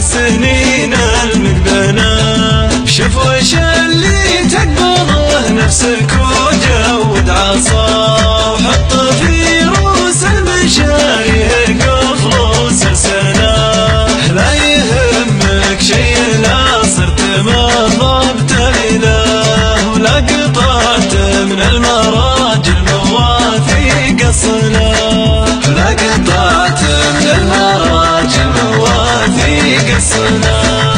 السنين المقبلة. شوف وش اللي تقبضه نفسك وجود عصا، وحط في روس المشايخ قفل سلسلة. لا يهمك شي لا صرت مضبت الإله، ولا قطعت من المراجل مواثيق الصلاة. لا قطعت من المراجل مواثيق الصلاة.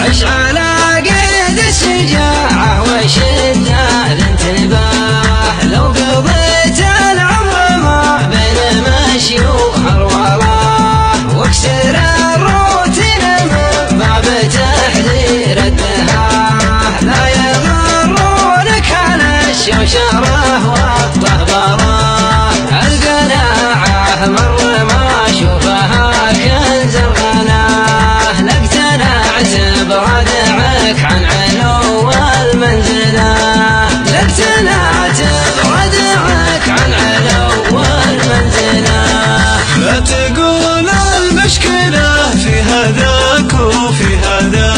عش على قيد الشجاعة وشدة الانتباه، لو قضيت العمر ما بين مشيوخ الولاة، واكسر الروتين من باب تحذير الدهاه. لا يغرونك على الشوشرة والطهبرة، القناعة مر ما شوفها كنز الغناه. لاقتنعت بردعك عن علو المنزلة، لاقتنعت بردعك عن علو المنزلة. لا تقول المشكلة في هذاك وفي هذا،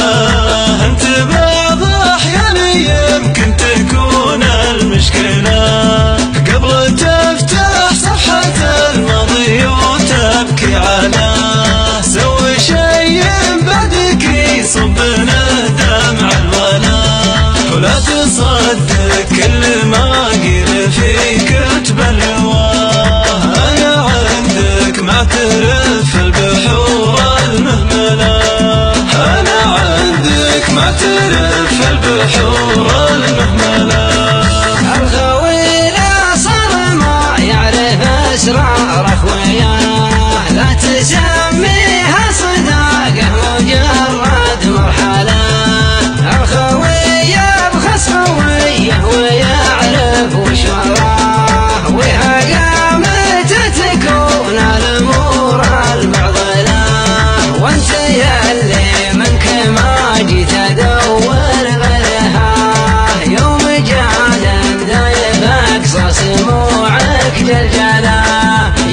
انت بعض احيان يمكن تكون المشكلة. قبل تفتح صفحة الماضي وتبكي عليه، سوي شيء بعدك يصب له دمع الولاء. ولا تصدق كل ما قيل في كتب الهواه، انا عندك معترف البحور المهملة. انا عندك معترف البحور المهملة. الخوي لا صار ما يعرف اسرار اخوياه، لا تسميها صداقه مجرد مرحله. الخوي يبخس خويه ويعرف وش وراه، وها قامت تكون الامور المعضله. وانت يلي منك ما جيت ادور غيرها، يوم جعل مذايب اقصى سموعك جلجله.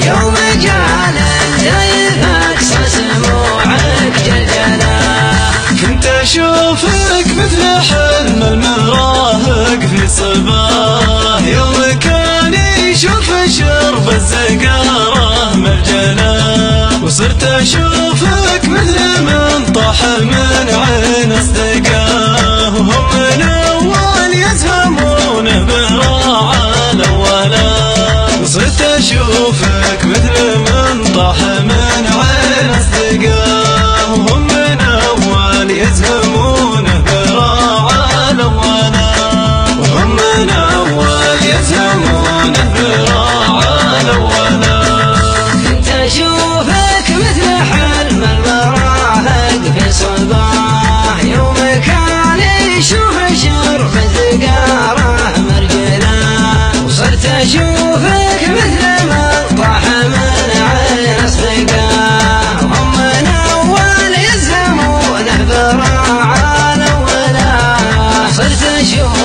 يوم جعل مذايب اقصى سموعك جلجله. كنت اشوفك مثل حلم المراهق في صباه، يوم كان يشوف شرب الزقاره مرجله. وصرت اشوفك مثل من طاح من عين اصدقاه، وهم من اول يزهمونه براعه الاوله. وصرت اشوفك مثل من طاح من عين اصدقاه، وهم من اول يزهمونه براعه الاوله. وهم من اول يزهمونه براعه الاوله. كنت اشوفك مثل حلم المراهق في صباه، يوم كان يشوف شرب الزقاره مرجله. وصرت اشوفك مثل من طاح من عين اصدقاه، وهم من اول يزهمونه براعه الاولى. صرت اشوف